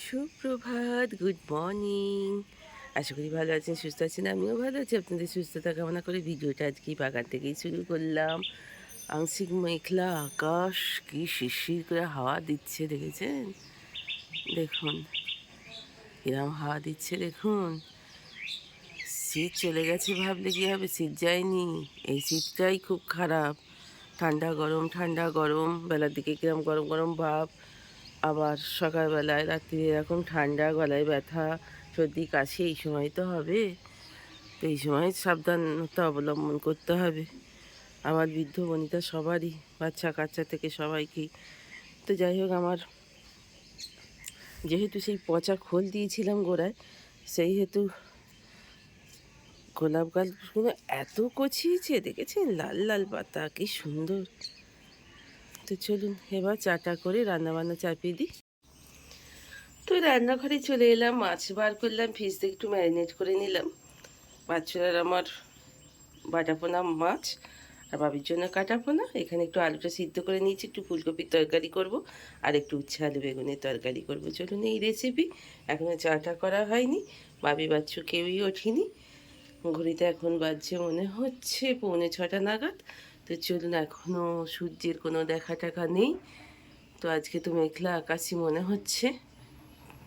সুপ্রভাত, good morning. আশা করি ভালো আছেন, সুস্থ আছেন। আমিও ভালো আছি। আপনাদের সুস্থতা কামনা করে ভিডিওটা আজকেই বাগান থেকেই শুরু করলাম। আংশিক মেঘলা আকাশ, কি শিরশির করে হাওয়া দিচ্ছে দেখেছেন? দেখুন কিরম হাওয়া দিচ্ছে দেখুন। শীত চলে গেছে ভাবলে কি হবে, শীত যায়নি। এই শীতটাই খুব খারাপ। ঠান্ডা গরম, বেলার দিকে কিরম গরম গরম ভাব, আবার সকালবেলায় রাত্রিরে এরকম ঠান্ডা, গলায় ব্যথা, সর্দি কাশি, এই সময় তো হবে। তো এই সময় সাবধানতা অবলম্বন করতে হবে। আমার বৃদ্ধ বনিতা সবারই, বাচ্চা কাচ্চা থেকে সবাইকেই। তো যাই হোক, আমার যেহেতু সেই পচা খোল দিয়েছিলাম গোড়ায়, সেই হেতু গোলাপ গাছগুলো এত কচিয়েছে দেখেছেন, লাল লাল পাতা, কি সুন্দর। তো চলুন এবার চাটা করে রান্নাবান্না চাপিয়ে দিই। তো রান্নাঘরে চলে এলাম, মাছ বার করলাম, ফ্রিজ থেকে একটু ম্যারিনেট করে নিলাম। বাচ্চারা আমার বাটাপোনা মাছ, আর বাবির জন্য কাটাপোনা। এখানে একটু আলুটা সিদ্ধ করে নিয়েছি, একটু ফুলকপির তরকারি করব, আর একটু উচ্ছে আলু বেগুনের তরকারি করব। চলুন এই রেসিপি। এখনও চাটা করা হয়নি, বাবি বাচ্চু কেউই ওঠেনি। ঘড়িতে এখন বাজছে মনে হচ্ছে 6:45 নাগাদ। তো চলুন, এখনও সূর্যের কোনো দেখা টাকা নেই। তো আজকে তো মেঘলা আকাশই মনে হচ্ছে।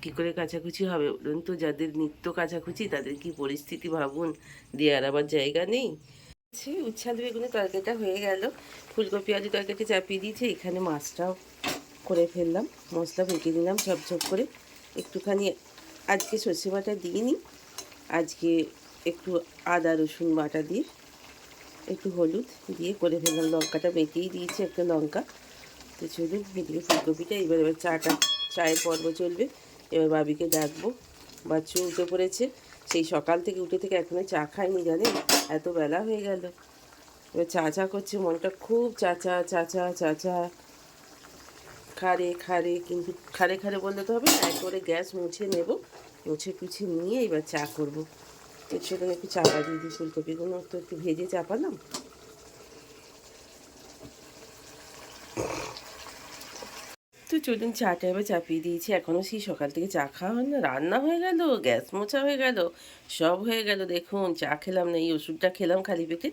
কী করে কাচাকুচি হবে বলুন তো? যাদের নিত্য কাচাকুচি তাদের কি পরিস্থিতি ভাবুন, দেওয়ার আবার জায়গা নেই। উচ্ছে আলু বেগুনের তরকারিটা হয়ে গেল, ফুলকপি আলু তরকারিটা চাপিয়ে দিয়েছি। এখানে মাছটাও করে ফেললাম, মশলা ভেজে নিলাম ঝপঝপ করে। একটুখানি আজকে সর্ষে বাটা দিইনি, আজকে একটু আদা রসুন বাটা দিয়ে, একটু হলুদ দিয়ে করে ফেললাম। লঙ্কাটা বেটেই দিয়েছি, একটা লঙ্কা। তো চলুন এদিকে ফুলকপিটা, এবার চায়ের পর্ব চলবে। এবার বাবিকে ডাকবো। বাচ্চু উঠে পড়েছে, সেই সকাল থেকে উঠে থেকে এখনো চা খায়নি জানেন, এত বেলা হয়ে গেল। এবার চা চা করছে, মনটা খুব চাচা চাচা চাচা, খারে খারে। কিন্তু খারে খারে বললে তো হবে না, একবারে গ্যাস মুছে নেব, মুছে টুছে নিয়ে এবার চা করবো। তো সেখানে একটু চাপা দিয়ে দিই, ফুলকপিগুলো তো একটু ভেজে চাপালাম। তো চলুন চাটা এবার চাপিয়ে দিয়েছি। এখনও সেই সকাল থেকে চা খাওয়া হয় না, রান্না হয়ে গেল, গ্যাস মোছা হয়ে গেল, সব হয়ে গেল। দেখুন চা খেলাম না, এই ওষুধটা খেলাম খালি পেটে।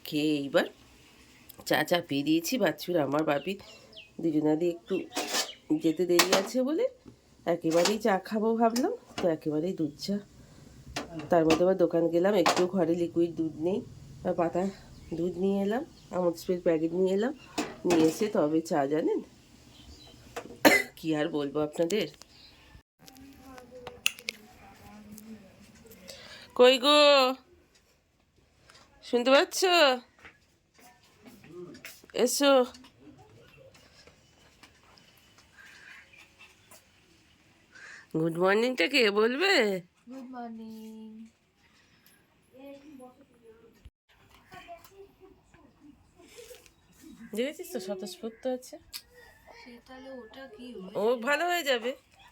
খেয়ে এইবার চা চাপিয়ে দিয়েছি। বাচ্চুর আমার বাপি দুজনারই একটু যেতে দেরি আছে বলে একেবারেই চা খাবো ভাবলাম, তো একেবারেই দুধ চা। তার মধ্যে আবার দোকান গেলাম, একটু ঘরে লিকুইড দুধ নেই, পাতা দুধ নিয়ে এলাম, আমুল স্প্রের প্যাকেট নিয়ে এলাম। নিয়ে এসে তবে চা, জানেন কি আর বলবো আপনাদের। কই গো, শুনতে পাচ্ছ? এসো। গুড মর্নিংটা কে বলবে? Good morning. দেখেছিস তো স্বতঃস্ফূর্ত আছে। তাহলে ওটা কি ও ভালো হয়ে যাবে।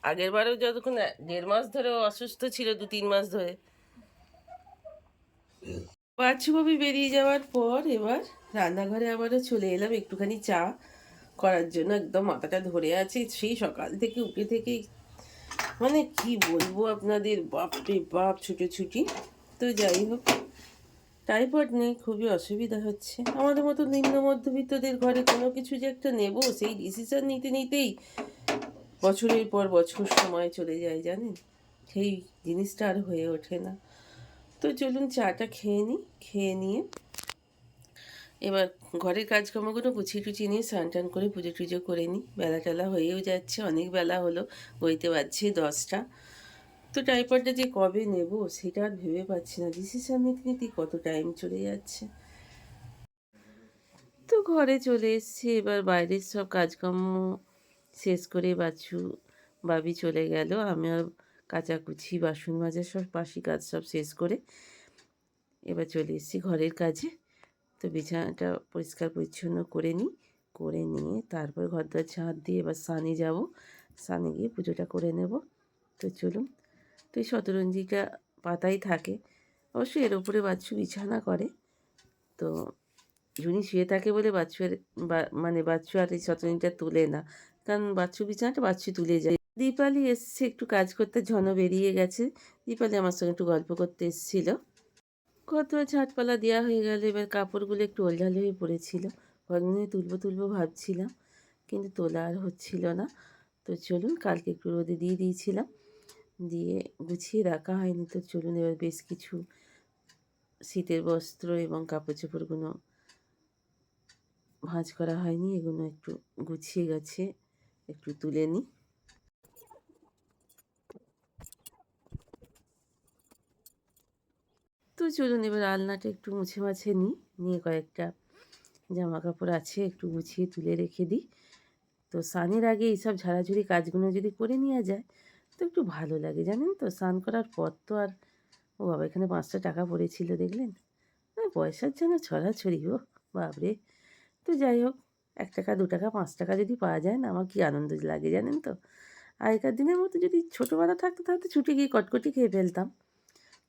আগের বারেও যতক্ষণ 1.5 মাস ধরে ও অসুস্থ ছিল, 2-3 মাস ধরে। বাচ্চু বাবি বেরিয়ে যাওয়ার পর এবার রান্নাঘরে আবারও চলে এলাম একটুখানি চা করার জন্য। একদম মাথাটা ধরে আছে সেই সকাল থেকে উঠে থেকে, মানে কি বলবো আপনাদের, বাপরে বাপ ছুটোছুটি। তো যাই হোক, টাইফয়েড নেই, খুবই অসুবিধা হচ্ছে। আমাদের মতো নিম্ন মধ্যবিত্তদের ঘরে কোনো কিছু যে একটা নেব, সেই ডিসিশন নিতে নিতেই বছরের পর বছর সময় চলে যায় জানেন, সেই জিনিসটা আর হয়ে ওঠে না। তো চলুন চাটা খেয়ে নিই, খেয়ে নিয়ে এবার ঘরের কাজকর্মগুলো গুছিয়ে টুছিয়ে নিয়ে স্নান টান করে পুজো টুজো করে নিই। বেলা টেলা হয়েও যাচ্ছে, অনেক বেলা হলো, বইতে পারছি 10টা। তো টাইপয়েডটা যে কবে নেব সেটা আর ভেবে পাচ্ছি না, ডিসিশন নিতে নিতেই কত টাইম চলে যাচ্ছে। তো ঘরে চলে এসেছি, এবার বাইরের সব কাজকর্ম শেষ করে বাচ্চু বাবি চলে গেল। আমি আর কাচাকুচি বাসন মাজা সব বাসি কাজ সব শেষ করে এবার চলে এসেছি ঘরের কাজে। তো বিছানাটা পরিষ্কার পরিচ্ছন্ন করে নিই, করে নিয়ে তারপর ঘরদোর ঝাঁট দিয়ে এবার স্নানে যাব, স্নানে গিয়ে পুজোটা করে নেব। তো চলুন। তো এই শতরঞ্জিটা পাতাই থাকে, অবশ্যই এর ওপরে বাচ্চু বিছানা করে। তো ঝুনি শুয়ে থাকে বলে বাচ্চু আর মানে বাচ্চু আর এই শতরঞ্জিটা তুলে না, কারণ বাচ্চু বিছানাটা বাচ্চু তুলে যায়। দীপালি এসছে একটু কাজ করতে, ঝনও বেরিয়ে গেছে। দীপালি আমার সঙ্গে একটু গল্প করতে এসেছিল। কত ঝাঁটপালা দেওয়া হয়ে গেল, এবার কাপড়গুলো একটু ওলঝাল হয়ে পড়েছিল। কদিনে তুলবো তুলবো ভাবছিলাম, কিন্তু তোলা আর হচ্ছিল না। তো চলুন, কালকে একটু রোদে দিয়ে দিয়েছিলাম, দিয়ে গুছিয়ে রাখা হয়নি। তো চলুন এবার বেশ কিছু শীতের বস্ত্র এবং কাপড় চোপড়গুলো ভাঁজ করা হয়নি, এগুলো একটু গুছিয়ে গেছে, একটু তুলে নিই। তো চলুন এবার আলনাটা একটু মুছে মাছে নিই, নিয়ে কয়েকটা জামা কাপড় আছে একটু গুছিয়ে তুলে রেখে দিই। তো স্নানের আগে এইসব ঝাড়াঝুড়ি কাজগুলো যদি করে নেওয়া যায় তো একটু ভালো লাগে, জানেন তো। স্নান করার পর তো আর, ও বাবা এখানে 5টা টাকা পড়েছিল দেখলেন, পয়সার যেন ছড়াছড়ি, ও বাবরে। তো যাই হোক, 1 টাকা 2 টাকা 5 টাকা যদি পাওয়া যায় না, আমার কি আনন্দ লাগে জানেন তো। আগেকার দিনের মতো যদি ছোটোবেলা থাকতো তাহলে তো ছুটে গিয়ে কটকটি খেয়ে ফেলতাম,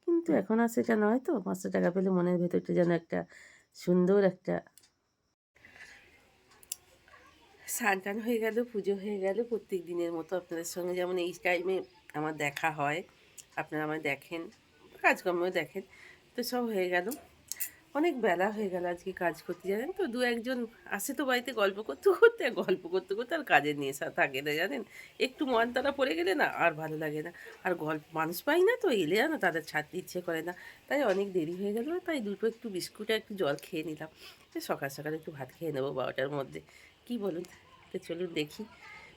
কিন্তু এখন আর সেটা নয়। তো 5টা টাকা পেলে মনের ভেতরটা যেন একটা সুন্দর একটা। স্নান টান হয়ে গেল, পুজো হয়ে গেল, প্রত্যেক দিনের মতো আপনাদের সঙ্গে যেমন এই টাইমে আমার দেখা হয়, আপনারা আমায় দেখেন, কাজকর্মেও দেখেন। তো সব হয়ে গেল, অনেক বেলা হয়ে গেল আজকে কাজ করতে, জানেন তো। 2-1 জন আসে তো বাড়িতে, গল্প করতে করতে আর কাজের নেশা থাকে না, জানেন। একটু মন তারা পড়ে গেলে না আর ভালো লাগে না। আর গল্প মানুষ পাই না তো, এলে না তাদের ছাড়তে ইচ্ছে করে না। তাই অনেক দেরি হয়ে গেল, তাই দুটো একটু বিস্কুট আর একটু জল খেয়ে নিলাম। সকাল সকাল একটু ভাত খেয়ে নেবো 12টার মধ্যে, কি বলুন। তো চলুন দেখি,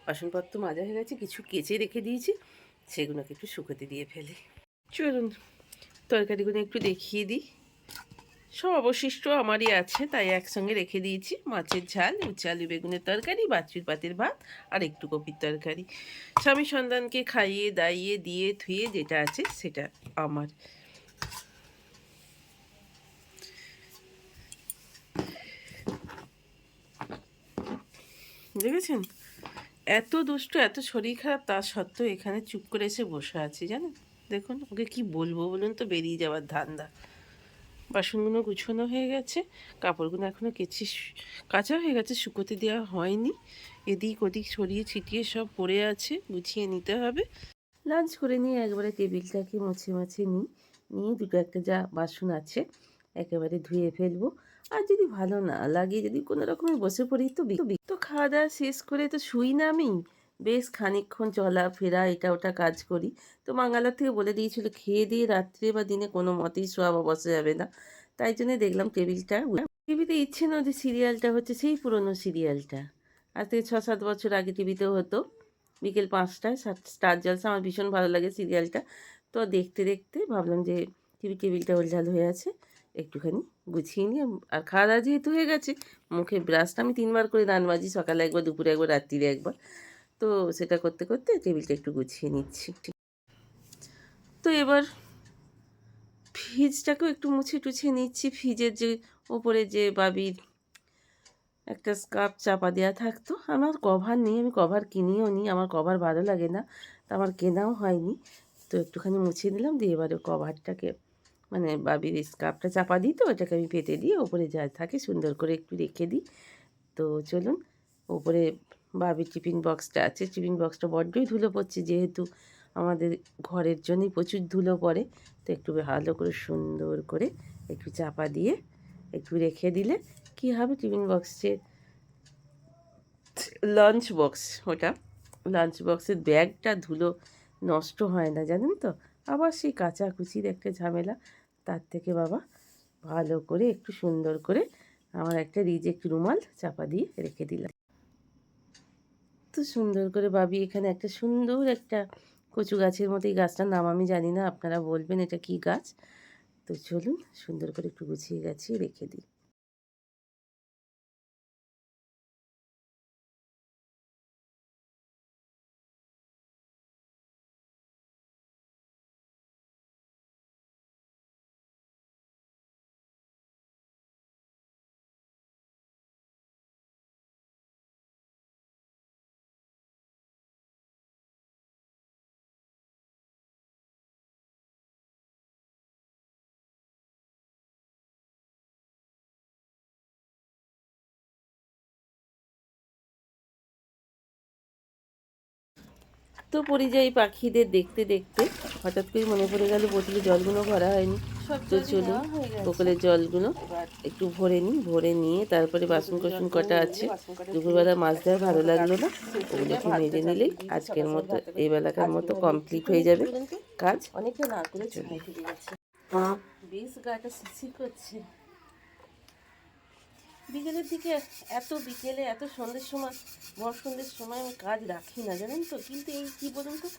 বাসনপত্র মাজা হয়ে গেছে, কিছু কেচে রেখে দিয়েছি, সেগুলোকে একটু শুকোতে দিয়ে ফেলি। চলুন তরকারিগুলো একটু দেখিয়ে দিই। সব অবশিষ্ট আমারই আছে, তাই একসঙ্গে রেখে দিয়েছি। মাছের ঝাল, উচ্ছে আলু বেগুনের তরকারি, বাছুর পাতির ভাত আর একটু কপির তরকারি। স্বামী সন্তানকে খাইয়ে দাইয়ে দিয়ে ধুয়ে যেটা আছে সেটা আমার। দেখেছেন, এত দুষ্ট, এত শরীর খারাপ, তা সত্ত্বেও এখানে চুপ করে এসে বসে আছি, জানেন। দেখুন ওকে কি বলবো বলুন তো, বেরিয়ে যাওয়ার ধান্দা। বাসনগুলো গুছোনো হয়ে গেছে, কাপড়গুলো এখনও কাঁচা হয়ে গেছে, শুকোতে দেওয়া হয়নি। এদিক ওদিক ছড়িয়ে ছিটিয়ে সব পড়ে আছে, গুছিয়ে নিতে হবে। লাঞ্চ করে নিয়ে একবারে টেবিলটাকে মুছে মাছে নিই, নিয়ে দুটো একটা যা বাসন আছে একেবারে ধুয়ে ফেলবো। আর যদি ভালো না লাগে, যদি কোনো রকমে বসে পড়ি, তো খাওয়া দাওয়া শেষ করে তো শুই না আমি, বেশ খানিকক্ষণ চলাফেরা এটা ওটা কাজ করি। তো বাঙ্গালোর থেকে বলে দিয়েছিল খেয়ে দিয়ে রাত্রে বা দিনে কোনো মতেই শোয়া বা বসা যাবে না। তাই জন্যে দেখলাম টেবিলটা, টিভিতে ইচ্ছে না যে সিরিয়ালটা হচ্ছে সেই পুরনো সিরিয়ালটা, আজ থেকে 6-7 বছর আগে টিভিতেও হতো, বিকেল 5টায় স্টার জলসা। আমার ভীষণ ভালো লাগে সিরিয়ালটা। তো দেখতে দেখতে ভাবলাম যে টেবিলটা ওলঝাল হয়ে আছে, একটুখানি গুছিয়ে নিয়ে। আর খাওয়া দাওয়া যেহেতু হয়ে গেছে, মুখে ব্রাশটা আমি 3বার করে দান মাজি, সকালে একবার, দুপুরে একবার, রাত্রিরে একবার। তো সেটা করতে করতে টেবিলটা একটু গুছিয়ে নিচ্ছি। তো এবার ফ্রিজটাকেও একটু মুছে টুছে নিচ্ছি। ফ্রিজের যে ওপরে যে বাবির একটা স্কার্ফ চাপা দেওয়া থাকতো, আমার কভার নেই, আমি কভার কিনিও নি, আমার কভার ভালো লাগে না, তো আমার কেনাও হয়নি। তো একটুখানি মুছে দিলাম, দিয়ে এবারে কভারটাকে, মানে বাবির স্কার্ফটা চাপা দিই, তো ওটাকে আমি পেতে দিয়ে ওপরে যা থাকে সুন্দর করে একটু রেখে দিই। তো চলুন, ওপরে বাবির টিফিন বক্সটা আছে, টিফিন বক্সটা বড্ডই ধুলো পড়ছে, যেহেতু আমাদের ঘরের জন্যই প্রচুর ধুলো পড়ে। তো একটু ভালো করে সুন্দর করে একটু চাপা দিয়ে একটু রেখে দিলে কী হবে, টিফিন বক্সের লাঞ্চ বক্স, ওটা লাঞ্চ বক্সের ব্যাগটা ধুলো নষ্ট হয় না, জানেন তো। আবার সেই কাচাকুচির একটা ঝামেলা, তার থেকে বাবা ভালো করে একটু সুন্দর করে আমার একটা রিজেক্ট রুমাল চাপা দিয়ে রেখে দিলাম। তো সুন্দর করে বাবি এখানে একটা সুন্দর একটা কচু গাছের মতো, এই গাছটার নাম আমি জানি না, আপনারা বলবেন এটা কী গাছ। তো চলুন সুন্দর করে একটু গুছিয়ে গাছিয়ে রেখে দিই। তো পরিযায়ী পাখিদের দেখতে দেখতে হঠাৎ করে মনে পড়ে গেল বোতলে জলগুলো ভরা হয়নি। তো চলুন বোতলের জলগুলো একটু ভরে নিই, ভরে নিয়ে তারপরে বাসন কোসন কটা আছে, দুপুরবেলা মাছ দেওয়া ভালো লাগলো না, ওগুলো একটু মেজে নিলেই আজকের মতো এই বেলাকার মতো কমপ্লিট হয়ে যাবে কাজ। অনেকটা না করে চলে গেছে, বেশ গাটা শিরশির করছে। বিকেলের দিকে বিকেলে এত সন্ধ্যের সময়, ভর সন্ধ্যের সময় আমি কাজ রাখি না জানেন তো, কিন্তু এই কী বলুন তো,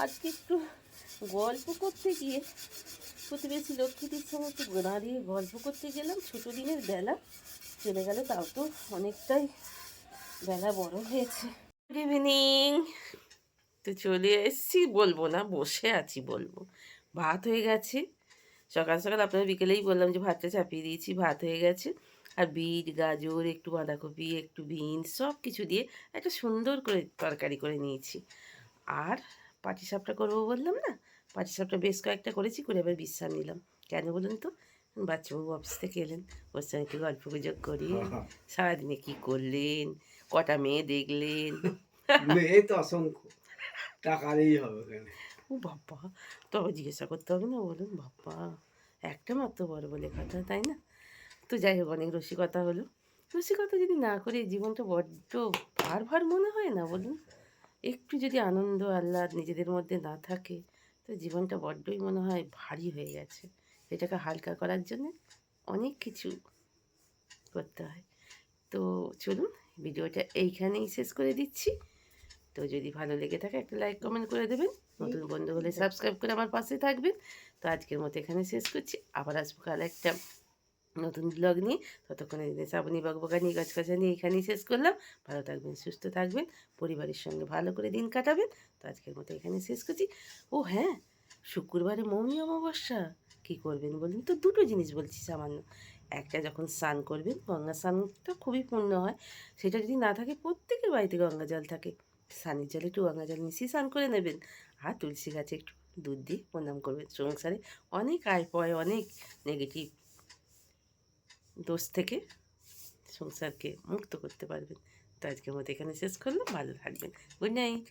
আজকে একটু গল্প করতে গিয়ে প্রতিবেশী লক্ষ্মীটির সঙ্গে একটু দাঁড়িয়ে গল্প করতে গেলাম। ছোটো দিনের বেলা চলে গেল, তাও তো অনেকটাই বেলা বড় হয়েছে। Good evening. তো চলে এসেছি, বলবো না বসে আছি বলবো। ভাত হয়ে গেছে, সকাল সকাল আপনাদের বিকেলেই বললাম যে ভাতটা চাপিয়ে দিয়েছি, ভাত হয়ে গেছে। আর বিট, গাজর, একটু বাঁধাকপি, একটু বিনস সব কিছু দিয়ে একটা সুন্দর করে তরকারি করে নিয়েছি। আর পাটিসাপটা করবো বললাম না, পাটিসাপটা বেশ কয়েকটা করেছি, করে আবার বিশ্রাম নিলাম। কেন বলুন তো, বাচ্চাবাবু অফিস থেকে এলেন, ওর সঙ্গে একটু গল্প গুজব করি, সারাদিনে কী করলেন, কটা মেয়ে দেখলেন। মেয়ে তো অসংখ্য, টাকারই হবে এখানে। ও বাবা, তবে জিজ্ঞাসা করতে হবে না, বলুন বাবা, একটা মাত্র বড় বলে কথা, তাই না? তো যাই হোক, অনেক রসিকতা হলো। রসিকতা যদি না করে জীবনটা বড্ড ভার ভার মনে হয় না বলুন? একটু যদি আনন্দ আহ্লাদ নিজেদের মধ্যে না থাকে, তো জীবনটা বড্ডই মনে হয় ভারী হয়ে গেছে। এটাকে হালকা করার জন্য অনেক কিছু করতে হয়। তো চলুন ভিডিওটা এইখানেই শেষ করে দিচ্ছি। তো যদি ভালো লেগে থাকে একটা লাইক কমেন্ট করে দেবেন, নতুন বন্ধু হলে সাবস্ক্রাইব করে আমার পাশে থাকবেন। তো আজকের মতো এখানে শেষ করছি, আবার আসবো কাল একটা নতুন ব্লগ নিয়ে। ততক্ষণে দিনে শ্রাবণী বকবকানি গাছগাছা নিয়ে এখানেই শেষ করলাম। ভালো থাকবেন, সুস্থ থাকবেন, পরিবারের সঙ্গে ভালো করে দিন কাটাবেন। তো আজকের মতো এখানে শেষ করছি। ও হ্যাঁ, শুক্রবারে মৌনী অমাবস্যা কী করবেন বলুন তো? দুটো জিনিস বলছি সামান্য। একটা, যখন স্নান করবেন, গঙ্গা স্নানটা খুবই পূর্ণ হয়, সেটা যদি না থাকে, প্রত্যেকের বাড়িতে গঙ্গা জল থাকে, স্নানের জলে একটু গঙ্গা জল মিশিয়ে স্নান করে নেবেন। আর তুলসী গাছে একটু দুধ দিয়ে প্রণাম করবেন। সংসারে অনেক আয় পয়, অনেক নেগেটিভ দোষ থেকে সংসারকে মুক্ত করতে পারবেন। তো আজকের মতো এখানে শেষ করলাম, ভালো থাকবেন, গুড নাইট।